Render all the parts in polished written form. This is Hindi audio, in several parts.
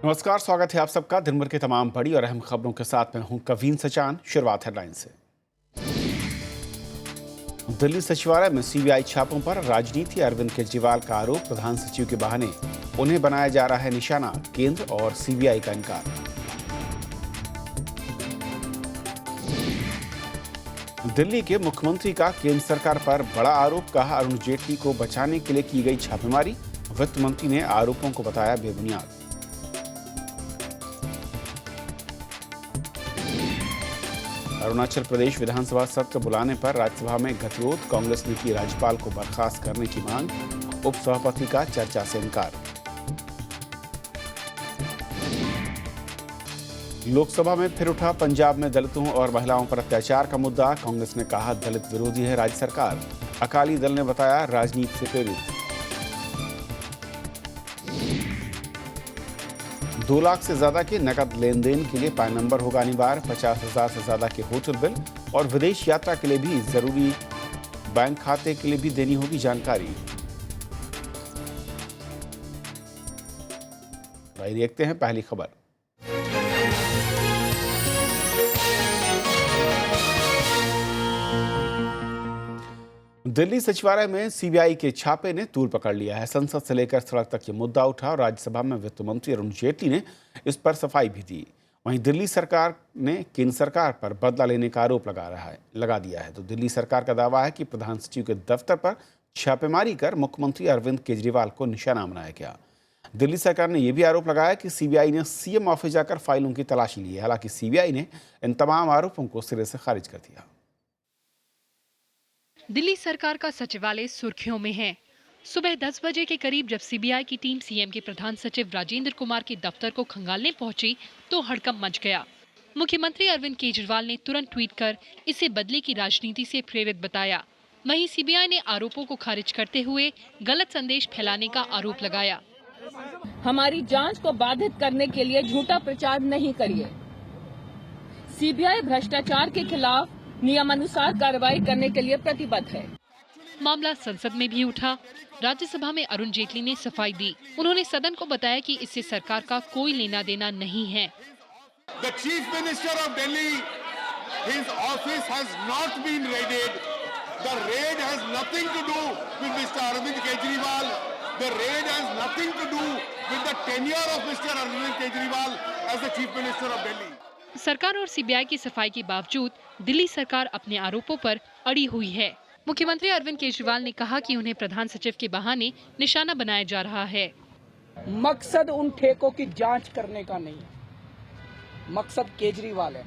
नमस्कार, स्वागत है आप सबका दिन भर के तमाम बड़ी और अहम खबरों के साथ मैं हूं कवीन सचान। शुरुआत हेडलाइन से। दिल्ली सचिवालय में सीबीआई छापों पर राजनीति। अरविंद केजरीवाल का आरोप, प्रधान सचिव के बहाने उन्हें बनाया जा रहा है निशाना। केंद्र और सीबीआई का इनकार। दिल्ली के मुख्यमंत्री का केंद्र सरकार पर बड़ा आरोप, कहा अरुण जेटली को बचाने के लिए की गई छापेमारी। वित्त मंत्री ने आरोपों को बताया बेबुनियाद। अरुणाचल प्रदेश विधानसभा सत्र बुलाने पर राज्यसभा में गतिरोध। कांग्रेस ने की राज्यपाल को बर्खास्त करने की मांग। उपसभापति का चर्चा से इनकार। लोकसभा में फिर उठा पंजाब में दलितों और महिलाओं पर अत्याचार का मुद्दा। कांग्रेस ने कहा दलित विरोधी है राज्य सरकार। अकाली दल ने बताया राजनीति से प्रेरित। 2 लाख से ज्यादा के नकद लेन देन के लिए पैन नंबर होगा अनिवार्य। 50,000 से ज्यादा के होटल बिल और विदेश यात्रा के लिए भी जरूरी बैंक खाते के लिए भी देनी होगी जानकारी। आइए देखते हैं पहली खबर। दिल्ली सचिवालय में सीबीआई के छापे ने तूल पकड़ लिया है। संसद से लेकर सड़क तक ये मुद्दा उठा और राज्यसभा में वित्त मंत्री अरुण जेटली ने इस पर सफाई भी दी। वहीं दिल्ली सरकार ने केंद्र सरकार पर बदला लेने का आरोप लगा दिया है। तो दिल्ली सरकार का दावा है कि प्रधान सचिव के दफ्तर पर छापेमारी कर मुख्यमंत्री अरविंद केजरीवाल को निशाना बनाया गया। दिल्ली सरकार ने यह भी आरोप लगाया कि सीबीआई ने सीएम ऑफिस जाकर फाइलों की तलाशी ली है। हालांकि सीबीआई ने इन तमाम आरोपों को सिरे से खारिज कर दिया। दिल्ली सरकार का सचिवालय सुर्खियों में है। सुबह 10 बजे के करीब जब सीबीआई की टीम सीएम के प्रधान सचिव राजेंद्र कुमार के दफ्तर को खंगालने पहुंची तो हड़कंप मच गया। मुख्यमंत्री अरविंद केजरीवाल ने तुरंत ट्वीट कर इसे बदले की राजनीति से प्रेरित बताया। वहीं सीबीआई ने आरोपों को खारिज करते हुए गलत संदेश फैलाने का आरोप लगाया। हमारी जांच को बाधित करने के लिए झूठा प्रचार नहीं करिए। सीबीआई भ्रष्टाचार के खिलाफ नियमानुसार कार्रवाई करने के लिए प्रतिबद्ध है। मामला संसद में भी उठा। राज्यसभा में अरुण जेटली ने सफाई दी। उन्होंने सदन को बताया कि इससे सरकार का कोई लेना देना नहीं है। The Chief Minister of Delhi, his office has not been raided. The raid has nothing to do with Mr. Arvind Kejriwal. The raid has nothing to do with the tenure of Mr. Arvind Kejriwal as the Chief Minister of Delhi. सरकार और सीबीआई की सफाई के बावजूद दिल्ली सरकार अपने आरोपों पर अड़ी हुई है। मुख्यमंत्री अरविंद केजरीवाल ने कहा कि उन्हें प्रधान सचिव के बहाने निशाना बनाया जा रहा है। मकसद उन ठेकों की जांच करने का नहीं, मकसद केजरीवाल है।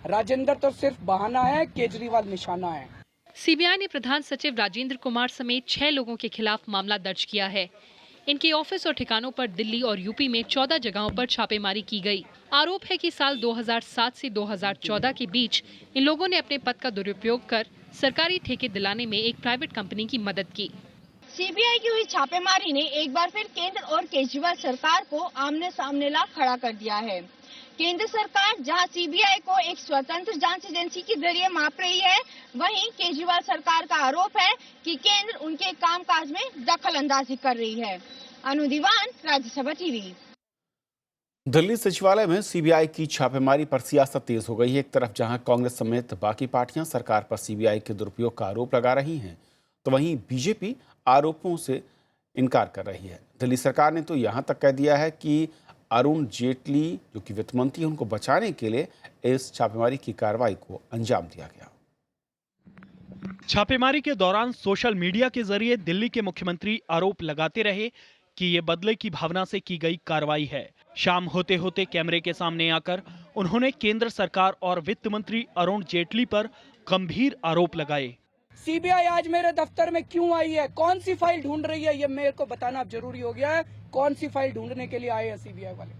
राजेंद्र तो सिर्फ बहाना है, केजरीवाल निशाना है। सीबीआई ने प्रधान सचिव राजेंद्र कुमार समेत 6 लोगों के खिलाफ मामला दर्ज किया है। इनके ऑफिस और ठिकानों पर दिल्ली और यूपी में 14 जगहों पर छापेमारी की गई। आरोप है कि साल 2007 से 2014 के बीच इन लोगों ने अपने पद का दुरुपयोग कर सरकारी ठेके दिलाने में एक प्राइवेट कंपनी की मदद की। सीबीआई की हुई छापेमारी ने एक बार फिर केंद्र और केजरीवाल सरकार को आमने सामने ला खड़ा कर दिया है। केंद्र सरकार जहां सीबीआई को एक स्वतंत्र जांच एजेंसी के जरिए माप रही है, वहीं केजरीवाल सरकार का आरोप है कि केंद्र उनके कामकाज में दखल अंदाजी कर रही है। अनु दीवान, राज्यसभा टीवी। दिल्ली सचिवालय में सीबीआई की छापेमारी पर सियासत तेज हो गई है। एक तरफ जहां कांग्रेस समेत बाकी पार्टियां सरकार पर सीबीआई के दुरुपयोग का आरोप लगा रही हैं, तो वहीं बीजेपी आरोपों से इनकार कर रही है। दिल्ली सरकार ने तो यहां तक कह दिया है कि अरुण जेटली जो कि वित्त मंत्री हैं, उनको बचाने के लिए इस छापेमारी की कार्रवाई को अंजाम दिया गया। छापेमारी के दौरान सोशल मीडिया के जरिए दिल्ली के मुख्यमंत्री आरोप लगाते रहे कि ये बदले की भावना से की गई कार्रवाई है। शाम होते होते कैमरे के सामने आकर उन्होंने केंद्र सरकार और वित्त मंत्री अरुण जेटली पर गंभीर आरोप लगाए। सीबीआई आज मेरे दफ्तर में क्यों आई है, कौन सी फाइल ढूंढ रही है, ये मेरे को बताना अब जरूरी हो गया है। कौन सी फाइल ढूंढने के लिए आए हैं सीबीआई वाले?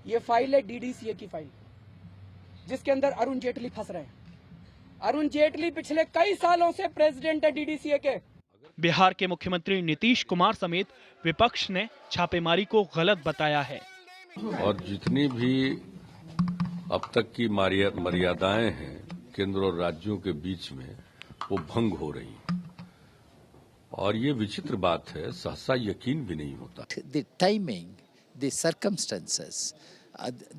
ये फाइल है डीडीसीए की फाइल, जिसके अंदर अरुण जेटली फंस रहे हैं। अरुण जेटली पिछले कई सालों से प्रेसिडेंट है डीडीसीए के। बिहार के मुख्यमंत्री नीतीश कुमार समेत विपक्ष ने छापेमारी को गलत बताया है। और जितनी भी अब तक की मर्यादाएं हैं केंद्र और राज्यों के बीच में, वो भंग हो रही हैं। और ये विचित्र बात है, सहसा यकीन भी नहीं होता। The timing the circumstances.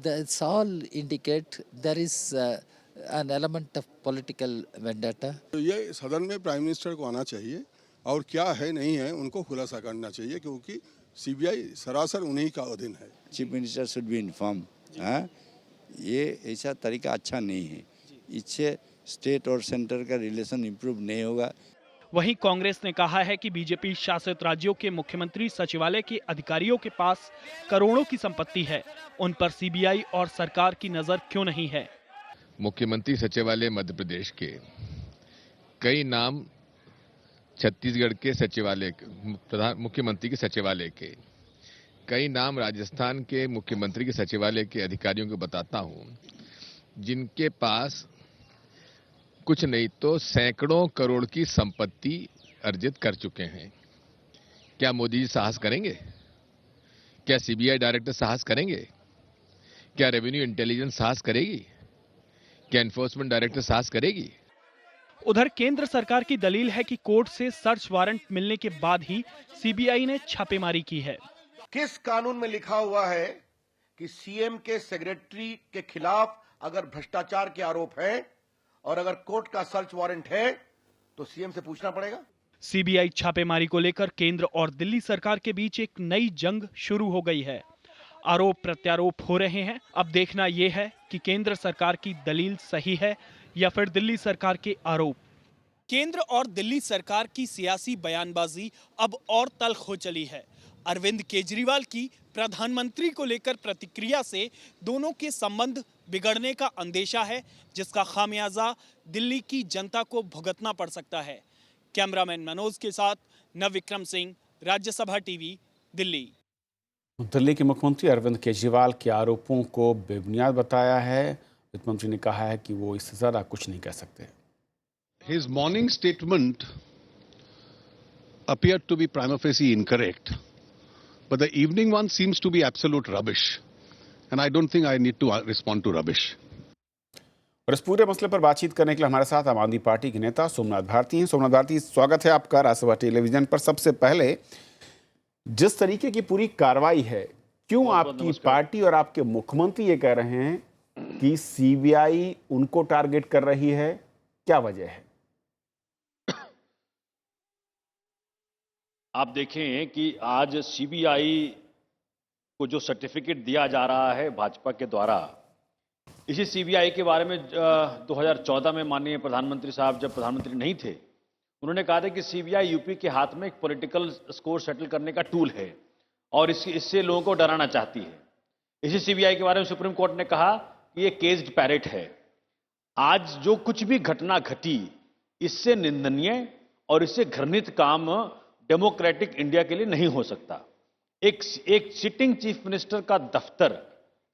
That's all indicate there is an element of political vendetta. तो ये सदन में प्राइम मिनिस्टर को आना चाहिए और क्या है नहीं है उनको खुलासा करना चाहिए, क्योंकि सीबीआई सरासर उन्हीं का अधीन है। Chief minister should be inform. हाँ, ये ऐसा तरीका अच्छा नहीं है, इससे स्टेट और सेंटर का रिलेशन इम्प्रूव नहीं होगा। वहीं कांग्रेस ने कहा है कि बीजेपी शासित राज्यों के मुख्यमंत्री सचिवालय के अधिकारियों के पास करोड़ों की संपत्ति है, उन पर सीबीआई और सरकार की नजर क्यों नहीं है। मुख्यमंत्री सचिवालय मध्य प्रदेश के कई नाम छत्तीसगढ़ के सचिवालय प्रधान मुख्यमंत्री के सचिवालय के, कई नाम राजस्थान के मुख्यमंत्री के सचिवालय के अधिकारियों को बताता हूं, जिनके पास कुछ नहीं तो सैकड़ों करोड़ की संपत्ति अर्जित कर चुके हैं। क्या मोदी जी साहस करेंगे? क्या सीबीआई डायरेक्टर साहस करेंगे? क्या रेवेन्यू इंटेलिजेंस साहस करेगी? क्या एनफोर्समेंट डायरेक्टर साहस करेगी? उधर केंद्र सरकार की दलील है कि कोर्ट से सर्च वारंट मिलने के बाद ही सीबीआई ने छापेमारी की है। किस कानून में लिखा हुआ है कि सीएम के सेक्रेटरी के खिलाफ अगर भ्रष्टाचार के आरोप है और अगर कोर्ट का सर्च वारंट है तो सीएम से पूछना पड़ेगा? सीबीआई छापेमारी को लेकर केंद्र और दिल्ली सरकार के बीच एक नई जंग शुरू हो गई है। आरोप प्रत्यारोप हो रहे हैं। अब देखना यह है कि केंद्र सरकार की दलील सही है या फिर दिल्ली सरकार के आरोप। केंद्र और दिल्ली सरकार की सियासी बयानबाजी अब और तल्ख हो चली है। अरविंद केजरीवाल की प्रधानमंत्री को लेकर प्रतिक्रिया से दोनों के संबंध बिगड़ने का अंदेशा है, जिसका खामियाजा दिल्ली की जनता को भुगतना पड़ सकता है। कैमरामैन मनोज के साथ नवविक्रम सिंह, राज्यसभा टीवी, दिल्ली। दिल्ली के मुख्यमंत्री अरविंद केजरीवाल के आरोपों को बेबुनियाद बताया है। वित्त मंत्री ने कहा है कि वो इससे ज्यादा कुछ नहीं कह सकते। His morning statement appeared to be prima facie incorrect, but the evening one seems to be absolute rubbish, and I don't think I need to respond to rubbish. और इस पूरे मसले पर बातचीत करने के लिए हमारे साथ आम आदमी पार्टी के नेता सोमनाथ भारती हैं। सोमनाथ भारती, स्वागत है आपका राज्यसभा टेलीविजन पर। सबसे पहले, जिस तरीके की पूरी कार्रवाई है, क्यों आपकी पार्टी और आपके मुख्यमंत्री ये कह रहे हैं कि सीबीआई उनको टारगेट कर रही है? क्या वजह है? आप देखें कि आज सीबीआई को जो सर्टिफिकेट दिया जा रहा है भाजपा के द्वारा, इसी सीबीआई के बारे में 2014 में माननीय प्रधानमंत्री साहब जब प्रधानमंत्री नहीं थे, उन्होंने कहा था कि सीबीआई यूपी के हाथ में एक पॉलिटिकल स्कोर सेटल करने का टूल है और इससे लोगों को डराना चाहती है। इसी सीबीआई के बारे में सुप्रीम कोर्ट ने कहा कि ये केज्ड पैरेट है। आज जो कुछ भी घटना घटी, इससे निंदनीय और इससे घृणित काम डेमोक्रेटिक इंडिया के लिए नहीं हो सकता। एक सिटिंग चीफ मिनिस्टर का दफ्तर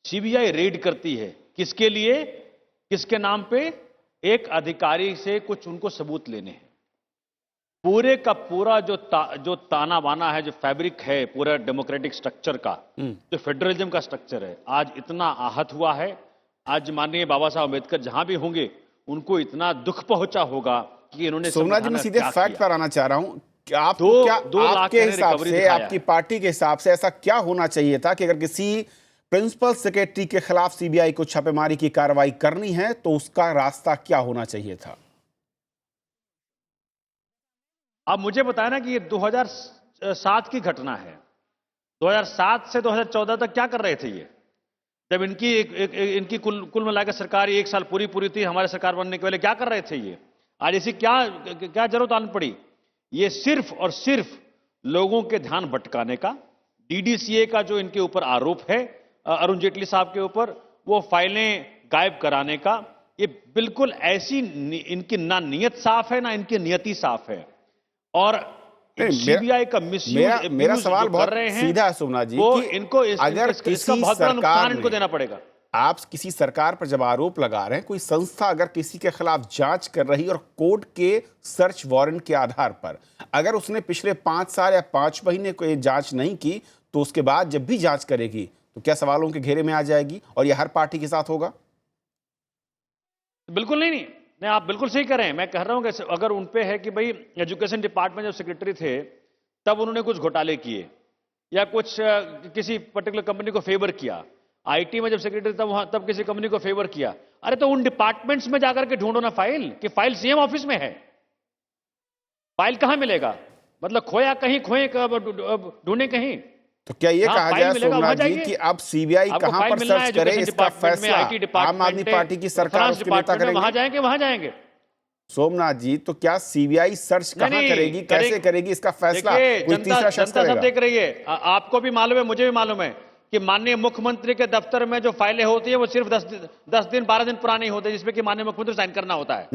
सीबीआई रेड करती है, किसके लिए, किसके नाम पे? एक अधिकारी से कुछ उनको सबूत लेने हैं। पूरे का पूरा जो ताना बाना है, जो फैब्रिक है पूरा डेमोक्रेटिक स्ट्रक्चर का, जो फेडरलिज्म का स्ट्रक्चर है, आज इतना आहत हुआ है। आज माननीय बाबा साहब अम्बेडकर जहां भी होंगे, उनको इतना दुख पहुंचा होगा कि इन्होंने। सोमनाथ जी, मैं सीधे फैक्ट पर आना चाह रहा हूं कि आपके हिसाब से, आपकी पार्टी के हिसाब से ऐसा क्या होना चाहिए था कि अगर किसी प्रिंसिपल सेक्रेटरी के खिलाफ सीबीआई को छापेमारी की कार्रवाई करनी है तो उसका रास्ता क्या होना चाहिए था? अब मुझे बताया ना कि ये 2007 की घटना है। 2007 से 2014 तक क्या कर रहे थे ये? जब इनकी कुल मिलाकर सरकार 1 साल पूरी थी हमारे सरकार बनने के पहले, क्या कर रहे थे ये? आज ऐसी क्या जरूरत आनी पड़ी? ये सिर्फ और सिर्फ लोगों के ध्यान भटकाने का, डीडीसीए का जो इनके ऊपर आरोप है अरुण जेटली साहब के ऊपर, वो फाइलें गायब कराने का, ये बिल्कुल ऐसी इनकी ना नीयत साफ है ना इनकी नियति साफ है। और सीबीआई का मेरा सवाल बहुत सीधा है सोमनाथ जी, वो कि इनको अगर इसका बहुत बड़ा नुकसान इनको देना पड़ेगा। आप किसी सरकार पर जब आरोप लगा रहे हैं, कोई संस्था अगर किसी के खिलाफ जांच कर रही और कोर्ट के सर्च वारंट के आधार पर अगर उसने पिछले 5 साल या 5 महीने को ये जांच नहीं की, तो उसके बाद जब भी जांच करेगी तो क्या सवालों के घेरे में आ जाएगी? और यह हर पार्टी के साथ होगा? बिल्कुल नहीं। आप बिल्कुल सही कह रहे हैं। मैं कह रहा हूं कि अगर उन पे है कि भाई एजुकेशन डिपार्टमेंट जब सेक्रेटरी थे तब उन्होंने कुछ घोटाले किए, या कुछ किसी पर्टिकुलर कंपनी को फेवर किया, आईटी में जब सेक्रेटरी था वहां तब किसी कंपनी को फेवर किया। अरे तो उन डिपार्टमेंट्स में जाकर के ढूंढो ना फाइल, कि फाइल सीएम ऑफिस में है, फाइल कहां मिलेगा? मतलब खोया कहीं, खोए ढूंढे कहीं। तो क्या ये कहा जाए सोमनाथ जी कि अब सीबीआई आपको कहां फाइल पर मिलना है, सर्च करे, एजुकेशन इसका डिपार्टमेंट में, फैसला आईटी डिपार्टमेंट आम आदमी में, पार्टी की सरकार फाइनेंस उसके नेता डिपार्टमेंट में, वहां करेंगे? जाएंगे, वहां जाएंगे। सोमनाथ जी, तो क्या सीबीआई सर्च कहां नहीं, करेगी, कैसे करेगी, इसका फैसला देखिए, कोई तीसरा शख्स जनता सब करेगा? देख रही है। आपको भी मालूम है, मुझे भी मालूम है कि माननीय मुख्यमंत्री के दफ्तर में जो फाइलें होती है वो सिर्फ 10 दिन 12 दिन पुरानी होती है, जिसमें कि माननीय मुख्यमंत्री साइन करना होता है।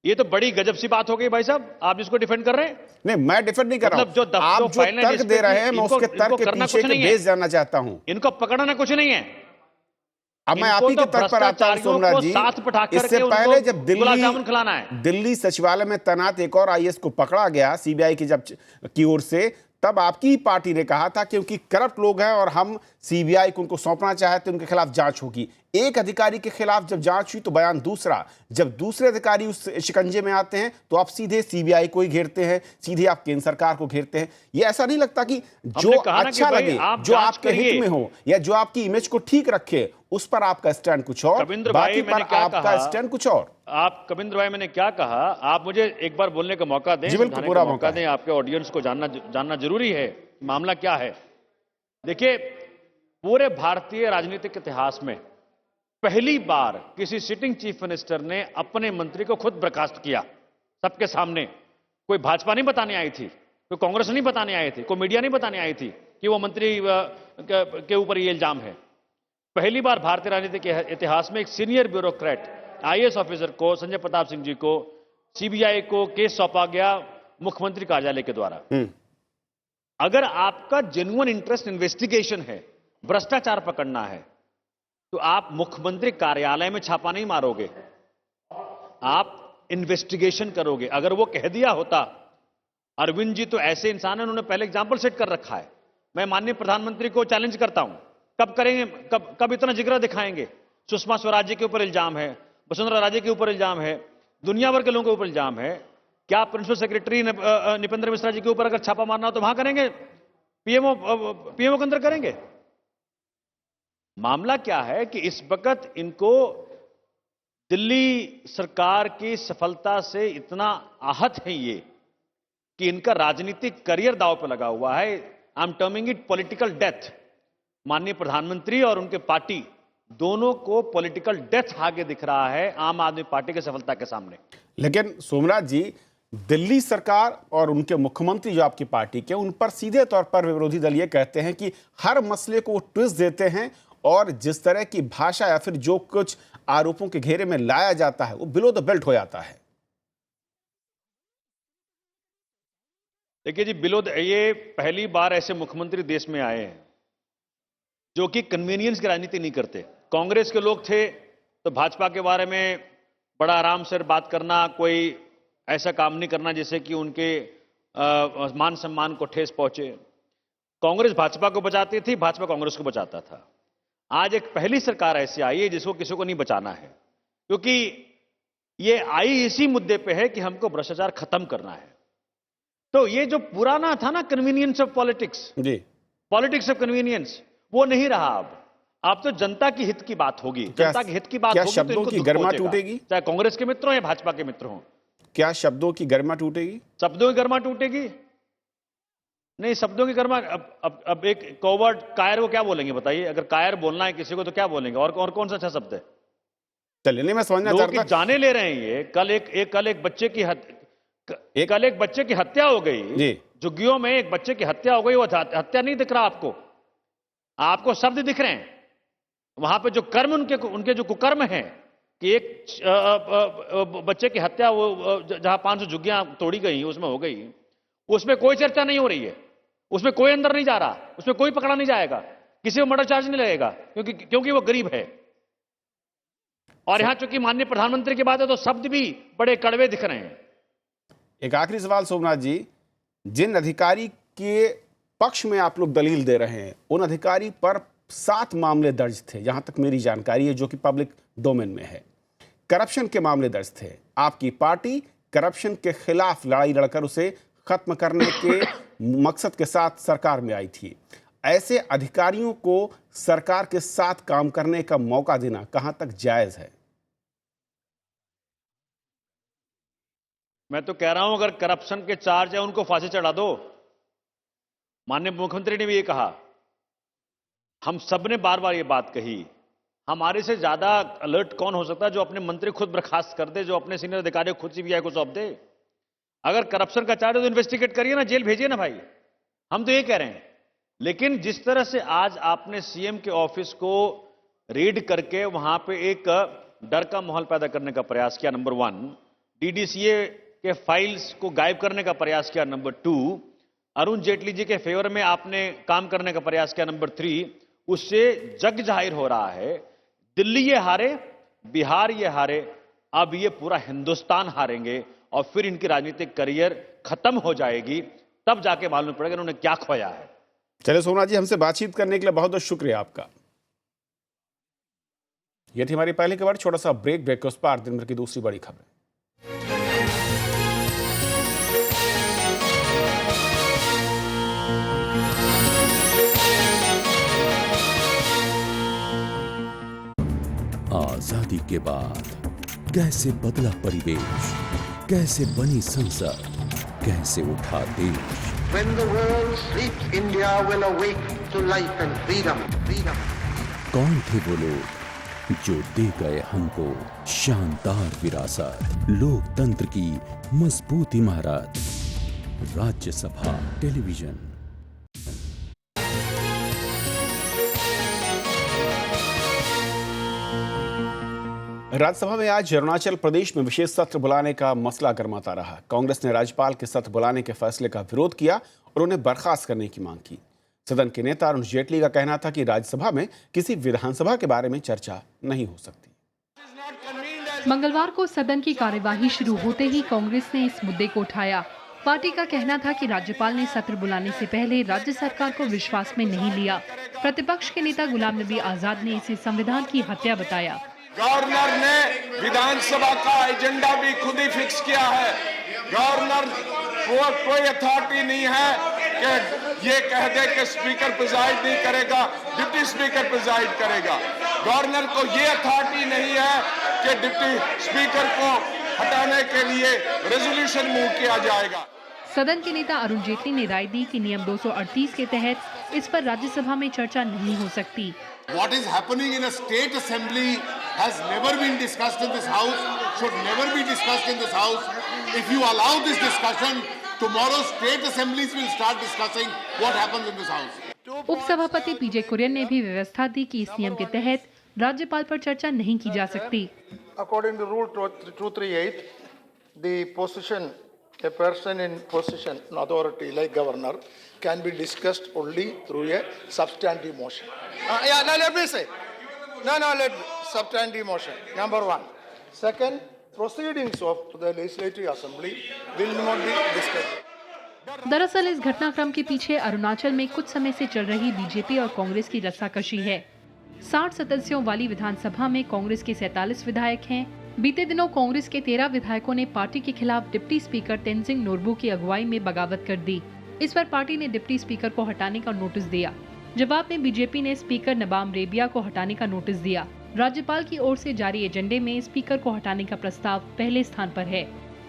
ये तो बड़ी गजब सी बात हो गई भाई साहब, आप जिसको डिफेंड कर रहे हैं। नहीं, मैं डिफेंड नहीं कर रहा हूं। जो आप जो तर्क दे रहे हैं, मैं उसके तर्क के पीछे के बेस जानना चाहता हूं। इनको पकड़ना कुछ नहीं है। अब मैं आप ही के तर्क पर आता हूं सोमनाथ जी। इससे पहले जब दिल्ली सचिवालय में तैनात एक और आईएएस को पकड़ा गया सीबीआई की ओर से, तब आपकी पार्टी ने कहा था क्योंकि करप्ट लोग हैं और हम सीबीआई को उनको सौंपना चाहते हैं, उनके खिलाफ जांच होगी। एक अधिकारी के खिलाफ जब जांच हुई तो बयान दूसरा, जब दूसरे अधिकारी उस शिकंजे में आते हैं तो आप सीधे सीबीआई को ही घेरते हैं, सीधे आप केंद्र सरकार को घेरते हैं। ये ऐसा नहीं लगता कि जो अच्छा लगे, जो आपके हित में हो या जो आपकी इमेज को ठीक रखे, उस पर आपका स्टैंड कुछ और, बाकी पर आपका स्टैंड कुछ और। आप कविंद्र भाई, मैंने क्या कहा, आप मुझे एक बार बोलने का मौका दें, पूरा मौका दें। आपके ऑडियंस को जानना जरूरी है मामला क्या है। देखिए, पूरे भारतीय राजनीतिक इतिहास में पहली बार किसी सिटिंग चीफ मिनिस्टर ने अपने मंत्री को खुद बर्खास्त किया सबके सामने। कोई भाजपा नहीं बताने आई थी, कोई कांग्रेस नहीं बताने आई थी, कोई मीडिया नहीं बताने आई थी कि वो मंत्री के ऊपर ये इल्जाम है। पहली बार भारतीय राजनीति के इतिहास में एक सीनियर ब्यूरोक्रेट आईएएस ऑफिसर को, संजय प्रताप सिंह जी को, सीबीआई को केस सौंपा गया मुख्यमंत्री कार्यालय के द्वारा। अगर आपका जेन्युइन इंटरेस्ट इन्वेस्टिगेशन है, भ्रष्टाचार पकड़ना है, तो आप मुख्यमंत्री कार्यालय में छापा नहीं मारोगे, आप इन्वेस्टिगेशन करोगे। अगर वो कह दिया होता, अरविंद जी तो ऐसे इंसान हैं, उन्होंने पहले एग्जाम्पल सेट कर रखा है। मैं माननीय प्रधानमंत्री को चैलेंज करता हूं, कब करेंगे, कब इतना जिगरा दिखाएंगे? सुषमा स्वराज जी के ऊपर इल्जाम है, वसुंधरा राजे के ऊपर इल्जाम है, दुनिया भर के लोगों के ऊपर इल्जाम है। क्या प्रिंसिपल सेक्रेटरी निपेंद्र मिश्रा जी के ऊपर अगर छापा मारना हो तो वहां करेंगे, पीएमओ के अंदर करेंगे? मामला क्या है कि इस वक्त इनको दिल्ली सरकार की सफलता से इतना आहत है ये कि इनका राजनीतिक करियर दांव पर लगा हुआ है। I M terming it political death. माननीय प्रधानमंत्री और उनके पार्टी दोनों को पॉलिटिकल डेथ आगे दिख रहा है आम आदमी पार्टी की सफलता के सामने। लेकिन सोमनाथ जी, दिल्ली सरकार और उनके मुख्यमंत्री जो आपकी पार्टी के, उन पर सीधे तौर पर विरोधी दल ये कहते हैं कि हर मसले को वो ट्विस्ट देते हैं और जिस तरह की भाषा या फिर जो कुछ आरोपों के घेरे में लाया जाता है वो बिलो द बेल्ट हो जाता है। देखिए जी, ये पहली बार ऐसे मुख्यमंत्री देश में आए हैं जो कि कन्वीनियंस की राजनीति नहीं करते। कांग्रेस के लोग थे तो भाजपा के बारे में बड़ा आराम से बात करना, कोई ऐसा काम नहीं करना जिससे कि उनके मान सम्मान को ठेस पहुंचे। कांग्रेस भाजपा को बचाती थी, भाजपा कांग्रेस को बचाता था। आज एक पहली सरकार ऐसी आई है जिसको किसी को नहीं बचाना है, क्योंकि ये आई इसी मुद्दे पे है कि हमको भ्रष्टाचार खत्म करना है। तो ये जो पुराना था ना convenience of politics, politics of convenience, वो नहीं रहा। अब तो जनता की हित की बात होगी, जनता के हित की बात होगी। शब्दों की गरिमा टूटेगी, चाहे कांग्रेस के मित्र हो या भाजपा के मित्र हो। क्या शब्दों की गरिमा टूटेगी? शब्दों की गरिमा टूटेगी? नहीं, शब्दों की गरिमा। अब एक कॉवर्ड कायर को क्या बोलेंगे बताइए? अगर कायर बोलना है किसी को तो क्या बोलेंगे? और कौन सा अच्छा शब्द है? चलिए, मैं समझना चाहता हूं। जाने ले रहे हैं ये। कल एक बच्चे की हत्या हो गई, झुग्गियों में एक बच्चे की हत्या हो गई। वो हत्या नहीं दिख रहा आपको? आपको शब्द दिख रहे हैं। वहां पे जो कर्म उनके जो कुकर्म है कि एक बच्चे की हत्या, वो जहां 500 झुग्गियां तोड़ी गई उसमें हो गई, उसमें कोई चर्चा नहीं हो रही है, उसमें कोई अंदर नहीं जा रहा, उसमें कोई पकड़ा नहीं जाएगा, किसी को मर्डर चार्ज नहीं लगेगा, क्योंकि वो गरीब है। और यहां चूंकि माननीय प्रधानमंत्री की बात है तो शब्द भी बड़े कड़वे दिख रहे हैं। एक आखिरी सवाल सोमनाथ जी, जिन अधिकारी के पक्ष में आप लोग दलील दे रहे हैं, उन अधिकारी पर 7 मामले दर्ज थे जहां तक मेरी जानकारी है, जो कि पब्लिक डोमेन में है। करप्शन के मामले दर्ज थे। आपकी पार्टी करप्शन के खिलाफ लड़ाई लड़कर उसे खत्म करने के मकसद के साथ सरकार में आई थी। ऐसे अधिकारियों को सरकार के साथ काम करने का मौका देना कहां तक जायज है? मैं तो कह रहा हूं, अगर करप्शन के चार्ज है उनको फांसी चढ़ा दो। माननीय मुख्यमंत्री ने भी ये कहा, हम सब ने बार बार ये बात कही। हमारे से ज्यादा अलर्ट कौन हो सकता है जो अपने मंत्री खुद बर्खास्त कर दे, जो अपने सीनियर अधिकारी खुद सीबीआई को सौंप दे। अगर करप्शन का चार्ज है तो इन्वेस्टिगेट करिए ना, जेल भेजिए ना भाई, हम तो ये कह रहे हैं। लेकिन जिस तरह से आज आपने सीएम के ऑफिस को रेड करके वहां पे एक डर का माहौल पैदा करने का प्रयास किया, नंबर 1, डीडीसीए के फाइल्स को गायब करने का प्रयास किया, नंबर 2, अरुण जेटली जी के फेवर में आपने काम करने का प्रयास किया, नंबर 3, उससे जग जाहिर हो रहा है दिल्ली ये हारे, बिहार ये हारे, अब ये पूरा हिंदुस्तान हारेंगे और फिर इनकी राजनीतिक करियर खत्म हो जाएगी। तब जाके मालूम पड़ेगा इन्होंने क्या खोया है। चलिए सोमनाथ जी, हमसे बातचीत करने के लिए बहुत बहुत शुक्रिया आपका। ये थी हमारी पहली खबर। छोटा सा ब्रेक के उस पार दिन भर की दूसरी बड़ी खबर। आजादी के बाद कैसे बदला परिवेश, कैसे बनी संसद, कैसे उठा देश। When the world sleeps, India will awake to life and freedom. कौन थे वो लोग जो दे गए हमको शानदार विरासत, लोकतंत्र की मजबूत इमारत। राज्यसभा टेलीविजन। राज्यसभा में आज अरुणाचल प्रदेश में विशेष सत्र बुलाने का मसला गर्माता रहा। कांग्रेस ने राज्यपाल के सत्र बुलाने के फैसले का विरोध किया और उन्हें बर्खास्त करने की मांग की। सदन के नेता अरुण जेटली का कहना था कि राज्यसभा में किसी विधानसभा के बारे में चर्चा नहीं हो सकती। मंगलवार को सदन की कार्यवाही शुरू होते ही कांग्रेस ने इस मुद्दे को उठाया। पार्टी का कहना था कि राज्यपाल ने सत्र बुलाने से पहले राज्य सरकार को विश्वास में नहीं लिया। प्रतिपक्ष के नेता गुलाम नबी आजाद ने इसे संविधान की हत्या बताया। गवर्नर ने विधानसभा का एजेंडा भी खुद ही फिक्स किया है। गवर्नर को कोई अथॉरिटी नहीं है कि ये कह दे कि स्पीकर प्रिजाइड नहीं करेगा, डिप्टी स्पीकर प्रिजाइड करेगा। गवर्नर को ये अथॉरिटी नहीं है कि डिप्टी स्पीकर को हटाने के लिए रेजोल्यूशन मूव किया जाएगा। सदन के नेता अरुण जेटली ने राय दी कि नियम 238 के तहत इस पर राज्यसभा में चर्चा नहीं हो सकती। What is happening in a state assembly has never been discussed in this house, should never be discussed in this house. If you allow this discussion, tomorrow state assemblies will start discussing what happens in this house. उपसभापति पीजे कुरियन ने भी व्यवस्था दी कि इस नियम के तहत राज्यपाल पर चर्चा नहीं की जा सकती। According to Rule 238, the position, a person in position and authority like governor can be discussed only through a substantive motion. Let me say. Substantive motion, number 1. Second, proceedings of the Legislative Assembly will not be discussed. दरअसल इस घटनाक्रम के पीछे अरुणाचल में कुछ समय से चल रही बीजेपी और कांग्रेस की रस्साकशी है। 60 सदस्यों वाली विधानसभा में कांग्रेस के 47 विधायक हैं। बीते दिनों कांग्रेस के 13 विधायकों ने पार्टी के खिलाफ डिप्टी स्पीकर तेनजिंग नोरबू की अगुवाई में बगावत कर दी। इस पर पार्टी ने डिप्टी स्पीकर को हटाने का नोटिस दिया। जवाब में बीजेपी ने स्पीकर नबाम रेबिया को हटाने का नोटिस दिया। राज्यपाल की ओर से जारी एजेंडे में स्पीकर को हटाने का प्रस्ताव पहले स्थान पर है।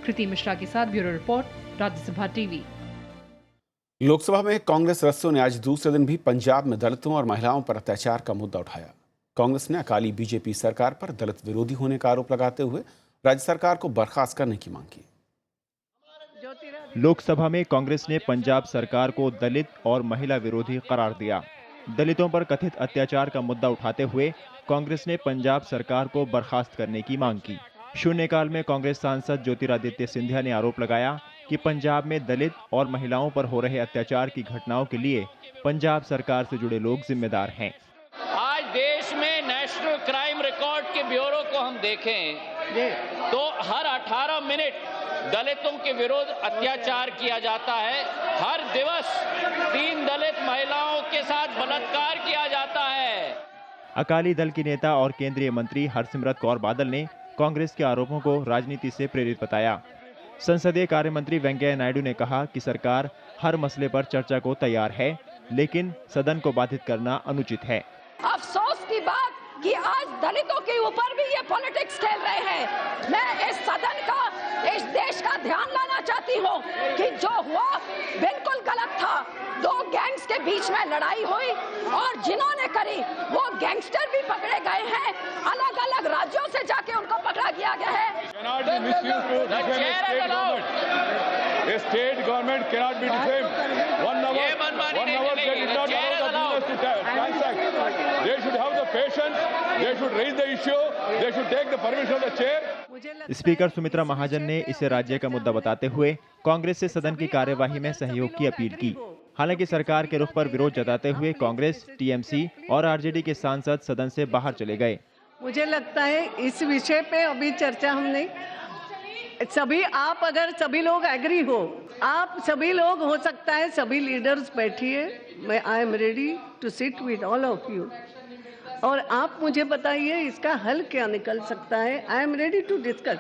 कृति मिश्रा के साथ bureau report, Rajya Sabha TV. Lok Sabha में कांग्रेस सदस्यों ने आज दूसरे दिन भी पंजाब में दलितों और महिलाओं पर अत्याचार का मुद्दा उठाया। कांग्रेस ने अकाली बीजेपी सरकार पर दलित विरोधी होने का आरोप लगाते हुए राज्य सरकार को बर्खास्त करने की मांग की। लोकसभा में कांग्रेस ने पंजाब सरकार को दलित और महिला विरोधी करार दिया। दलितों पर कथित अत्याचार का मुद्दा उठाते हुए कांग्रेस ने पंजाब सरकार को बर्खास्त करने की मांग की। शून्यकाल में कांग्रेस सांसद ज्योतिरादित्य सिंधिया ने आरोप लगाया कि पंजाब में दलित और महिलाओं पर हो रहे अत्याचार की घटनाओं के लिए पंजाब सरकार से जुड़े लोग जिम्मेदार हैं। आज देश में नेशनल क्राइम रिकॉर्ड के ब्यूरो को हम देखें तो हर 18 मिनट दलितों के विरुद्ध अत्याचार किया जाता है। हर दिवस 3 दलित महिलाओं के साथ बलात्कार किया जाता है। अकाली दल की नेता और केंद्रीय मंत्री हरसिमरत कौर बादल ने कांग्रेस के आरोपों को राजनीति से प्रेरित बताया। संसदीय कार्य मंत्री वेंकैया नायडू ने कहा कि सरकार हर मसले पर चर्चा को तैयार है, लेकिन सदन को बाधित करना अनुचित है। अफसोस की बात कि आज दलितों के ऊपर भी ये पॉलिटिक्स खेल रहे हैं। मैं इस सदन का, इस देश का ध्यान लाना चाहती हूँ कि जो हुआ बिल्कुल गलत था। दो गैंग्स के बीच में लड़ाई हुई और जिन्होंने करी वो गैंगस्टर भी पकड़े गए हैं। अलग अलग राज्यों से जाके उनको पकड़ा गया गया है। State government cannot be defamed. 1 hour they did not allow the business to transact. They should have the patience. They should raise the issue. They should take the permission of the chair. Speaker Sumitra Mahajan ने इसे राज्य का मुद्दा बताते हुए कांग्रेस से सदन की कार्यवाही में सहयोग की अपील की। हालांकि सरकार के रुख पर विरोध जताते हुए कांग्रेस, टीएमसी और आरजेडी के सांसद सदन से बाहर चले गए। मुझे लगता है इस विषय पे अभी चर्चा हम नहीं, सभी आप अगर सभी लोग एग्री हो, आप सभी लोग हो सकता है सभी लीडर्स बैठिए, मैं I am ready to sit with all of you और आप मुझे बताइए इसका हल क्या निकल सकता है। I am ready to discuss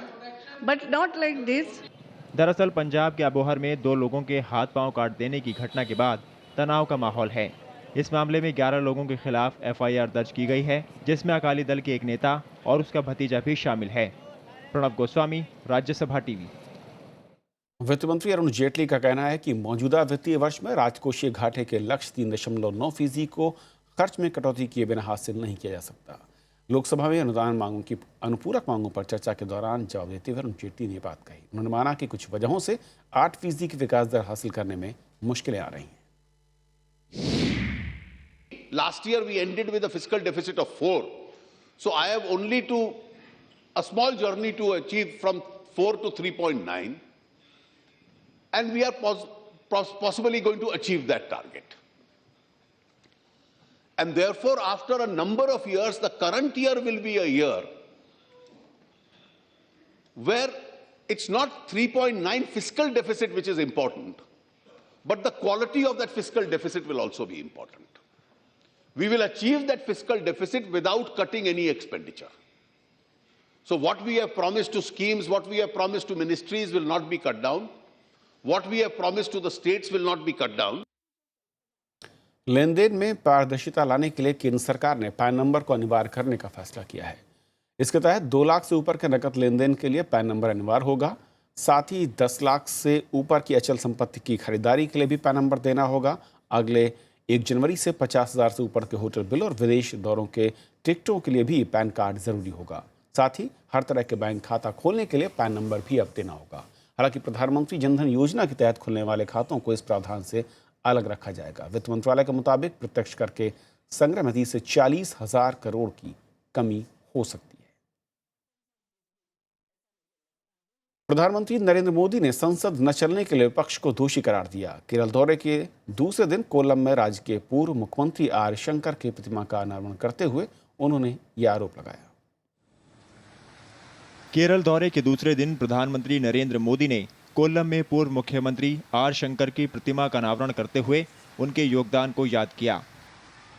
but not like this. दरअसल पंजाब के अबोहर में 2 लोगों के हाथ पांव काट देने की घटना के बाद तनाव का माहौल है। इस मामले में 11 लोगों के खिलाफ एफआईआर दर्ज की गई है, जिसमें अकाली दल के एक नेता और उसका भतीजा भी शामिल है। प्रणव गोस्वामी, राज्यसभा टीवी। वित्त मंत्री अरुण जेटली का कहना है कि मौजूदा वित्तीय वर्ष में राजकोषीय घाटे के लक्ष्य 3.9% को खर्च में कटौती किए बिना हासिल नहीं किया जा सकता। लोकसभा में अनुदान मांगों की अनुपूरक मांगों पर चर्चा के दौरान जवाब देते हुए अरुण जेटली ने बात कही। उन्होंने माना कि कुछ वजहों से 8% की विकास दर हासिल करने में मुश्किलें आ रही हैं। Last year we ended with a fiscal deficit of 4. So I have only a small journey to achieve from 4 to 3.9. And we are possibly going to achieve that target. And therefore, after a number of years, the current year will be a year where it's not 3.9 fiscal deficit which is important, but the quality of that fiscal deficit will also be important. We will achieve that fiscal deficit without cutting any expenditure. So what we have promised to schemes, what we have promised to ministries will not be cut down. What we have promised to the states will not be cut down. लेन देन में पारदर्शिता लाने के लिए केंद्र सरकार ने पैन नंबर को अनिवार्य करने का फैसला किया है। इसके तहत 2 लाख से ऊपर के नकद लेन देन के लिए पैन नंबर अनिवार्य होगा। साथ ही 10 लाख से ऊपर की अचल संपत्ति की खरीदारी के लिए भी पैन नंबर देना होगा। अगले 1 जनवरी से 50,000 से ऊपर के होटल बिल और विदेश दौरों के टिकटों के लिए भी पैन कार्ड जरूरी होगा। साथ ही हर तरह के बैंक खाता खोलने के लिए पैन नंबर भी अब देना होगा। हालांकि प्रधानमंत्री जनधन योजना के तहत खुलने वाले खातों को इस प्रावधान से अलग रखा जाएगा। वित्त मंत्रालय के मुताबिक प्रत्यक्ष कर के संग्रह में 30 से 40,000 करोड़ की कमी हो सकती है। प्रधानमंत्री नरेंद्र मोदी ने संसद न चलने के लिए विपक्ष को दोषी करार दिया। केरल दौरे के दूसरे दिन कोल्लम में राज्य के पूर्व मुख्यमंत्री आर शंकर की प्रतिमा का अनावरण करते हुए उन्होंने यह आरोप लगाया। केरल दौरे के दूसरे दिन प्रधानमंत्री नरेंद्र मोदी ने कोल्लम में पूर्व मुख्यमंत्री आर शंकर की प्रतिमा का अनावरण करते हुए उनके योगदान को याद किया।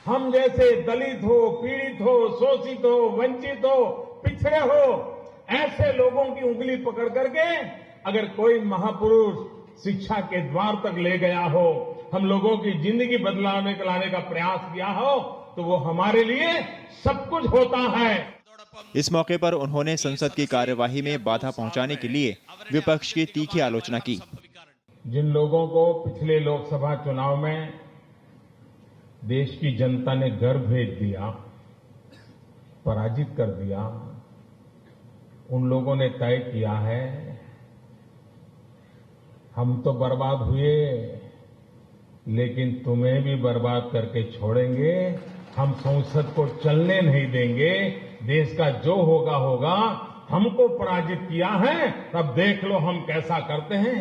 हम जैसे दलित हो, पीड़ित हो, शोषित हो, वंचित हो, पिछड़े हो, ऐसे लोगों की उंगली पकड़ करके अगर कोई महापुरुष शिक्षा के द्वार तक ले गया हो, हम लोगों की जिंदगी बदलाने लाने का प्रयास किया हो, तो वो हमारे लिए सब कुछ होता है। इस मौके पर उन्होंने संसद की कार्यवाही में बाधा पहुंचाने के लिए विपक्ष की तीखी आलोचना की। जिन लोगों को पिछले लोकसभा चुनाव में देश की जनता ने घर भेज दिया, पराजित कर दिया, उन लोगों ने तय किया है हम तो बर्बाद हुए लेकिन तुम्हें भी बर्बाद करके छोड़ेंगे, हम संसद को चलने नहीं देंगे, देश का जो होगा होगा, हमको पराजित किया है, तब देख लो हम कैसा करते हैं।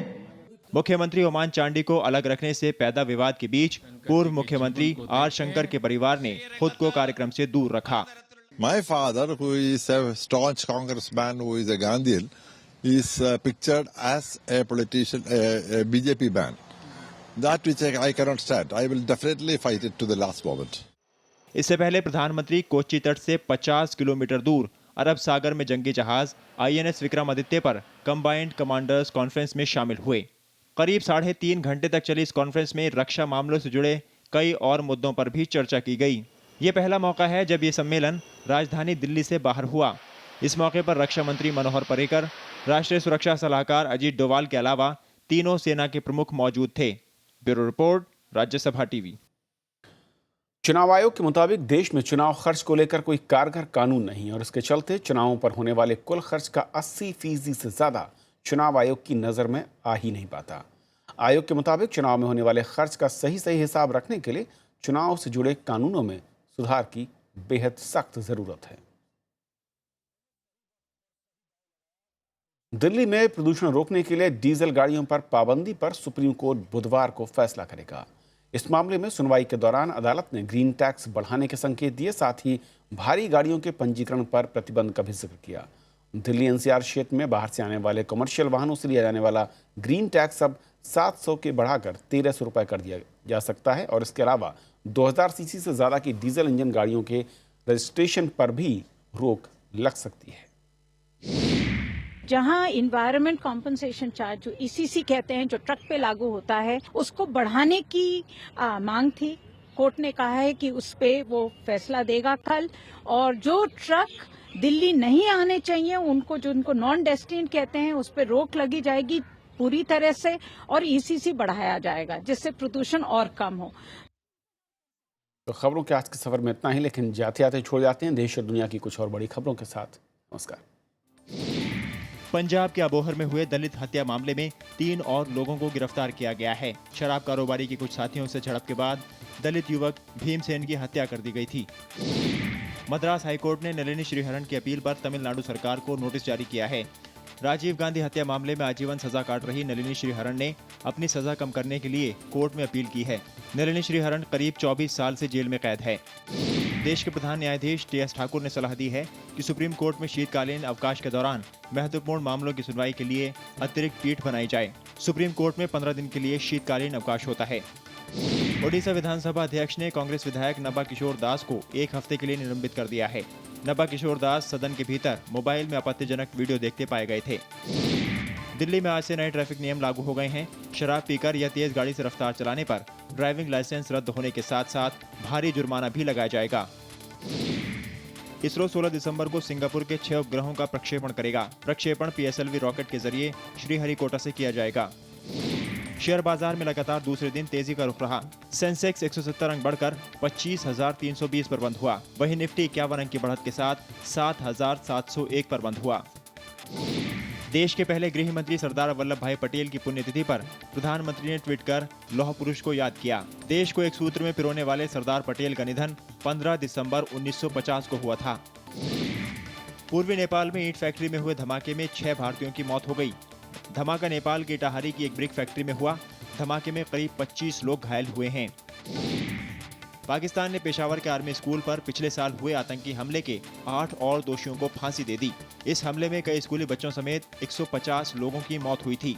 मुख्यमंत्री ओमान चांडी को अलग रखने से पैदा विवाद के बीच पूर्व मुख्यमंत्री आर शंकर के परिवार ने खुद को कार्यक्रम से दूर रखा। My father, who is a staunch congressman, who is a Gandhian, is pictured as a politician, a BJP man. That which I cannot stand. I will definitely fight it to the last moment. इससे पहले प्रधानमंत्री कोच्चि तट से 50 किलोमीटर दूर अरब सागर में जंगी जहाज INS विक्रमादित्य पर कंबाइंड कमांडर्स कॉन्फ्रेंस में शामिल हुए। करीब 3.5 घंटे तक चली इस कॉन्फ्रेंस में रक्षा मामलों से जुड़े कई और मुद्दों पर भी चर्चा की गई। ये पहला मौका है जब ये सम्मेलन राजधानी दिल्ली से बाहर हुआ। इस मौके पर रक्षा मंत्री मनोहर पर्रिकर, राष्ट्रीय सुरक्षा सलाहकार अजीत डोवाल के अलावा तीनों सेना के प्रमुख मौजूद थे। Bureau report, Rajya Sabha TV. चुनाव आयोग के मुताबिक देश में चुनाव खर्च को लेकर कोई कारगर कानून नहीं और इसके चलते चुनावों पर होने वाले कुल खर्च का 80% से ज्यादा चुनाव आयोग की नजर में आ ही नहीं पाता। आयोग के मुताबिक चुनाव में होने वाले खर्च का सही हिसाब रखने के लिए चुनाव से जुड़े कानूनों में सुधार की बेहद सख्त जरूरत है। दिल्ली में प्रदूषण रोकने के लिए डीजल गाड़ियों पर पाबंदी पर सुप्रीम कोर्ट बुधवार को फैसला करेगा। इस मामले में सुनवाई के दौरान अदालत ने ग्रीन टैक्स बढ़ाने के संकेत दिए, साथ ही भारी गाड़ियों के पंजीकरण पर प्रतिबंध का भी जिक्र किया। दिल्ली NCR क्षेत्र में बाहर से आने वाले कमर्शियल वाहनों से लिया जाने वाला ग्रीन टैक्स अब 700 के बढ़ाकर 1300 रुपये कर दिया जा सकता है और इसके अलावा 2000 सीसी से ज्यादा की डीजल इंजन गाड़ियों के रजिस्ट्रेशन पर भी रोक लग सकती है। जहां इन्वायरमेंट कॉम्पनसेशन चार्ज जो ECC कहते हैं, जो ट्रक पे लागू होता है, उसको बढ़ाने की मांग थी। कोर्ट ने कहा है कि उस पे वो फैसला देगा कल, और जो ट्रक दिल्ली नहीं आने चाहिए उनको, जो उनको नॉन डेस्टिनेशन कहते हैं, उस पे रोक लगी जाएगी पूरी तरह से और ECC बढ़ाया जाएगा जिससे प्रदूषण और कम हो। तो खबरों के आज के सफर में इतना ही, लेकिन जाते जाते छोड़ जाते हैं देश और दुनिया की कुछ और बड़ी खबरों के साथ। नमस्कार। पंजाब के अबोहर में हुए दलित हत्या मामले में 3 और लोगों को गिरफ्तार किया गया है। शराब कारोबारी के कुछ साथियों से झड़प के बाद दलित युवक भीमसेन की हत्या कर दी गई थी। मद्रास हाईकोर्ट ने नलिनी श्रीहरण की अपील पर तमिलनाडु सरकार को नोटिस जारी किया है। राजीव गांधी हत्या मामले में आजीवन सजा काट रही नलिनी श्रीहरण ने अपनी सजा कम करने के लिए कोर्ट में अपील की है। नलिनी श्रीहरण करीब 24 साल से जेल में कैद है। देश के प्रधान न्यायाधीश TS ठाकुर ने सलाह दी है कि सुप्रीम कोर्ट में शीतकालीन अवकाश के दौरान महत्वपूर्ण मामलों की सुनवाई के लिए अतिरिक्त पीठ बनाई जाए। सुप्रीम कोर्ट में 15 दिन के लिए शीतकालीन अवकाश होता है। ओडिशा विधानसभा अध्यक्ष ने कांग्रेस विधायक नब्बा किशोर दास को 1 हफ्ते के लिए निलंबित कर दिया है। नब्बा किशोर दास सदन के भीतर मोबाइल में आपत्तिजनक वीडियो देखते पाए गए थे। दिल्ली में आज से नए ट्रैफिक नियम लागू हो गए हैं। शराब पीकर या तेज गाड़ी से रफ्तार चलाने पर ड्राइविंग लाइसेंस रद्द होने के साथ साथ भारी जुर्माना भी लगाया जाएगा। इसरो 16 दिसंबर को सिंगापुर के 6 उपग्रहों का प्रक्षेपण करेगा। प्रक्षेपण PSLV रॉकेट के जरिए श्रीहरिकोटा से किया जाएगा। शेयर बाजार में लगातार दूसरे दिन तेजी का रुख रहा। सेंसेक्स 170 अंक बढ़कर 25,320 पर बंद हुआ। वहीं निफ्टी 51 अंक की बढ़त के साथ 7,701 पर बंद हुआ। देश के पहले गृह मंत्री सरदार वल्लभ भाई पटेल की पुण्यतिथि पर प्रधानमंत्री ने ट्वीट कर लौह पुरुष को याद किया। देश को एक सूत्र में पिरोने वाले सरदार पटेल का निधन 15 दिसंबर 1950 को हुआ था। पूर्वी नेपाल में ईंट फैक्ट्री में हुए धमाके में 6 भारतीयों की मौत हो गई। धमाका नेपाल के इटाहारी की एक ब्रिक फैक्ट्री में हुआ। धमाके में करीब 25 लोग घायल हुए हैं। पाकिस्तान ने पेशावर के आर्मी स्कूल पर पिछले साल हुए आतंकी हमले के 8 और दोषियों को फांसी दे दी। इस हमले में कई स्कूली बच्चों समेत 150 लोगों की मौत हुई थी।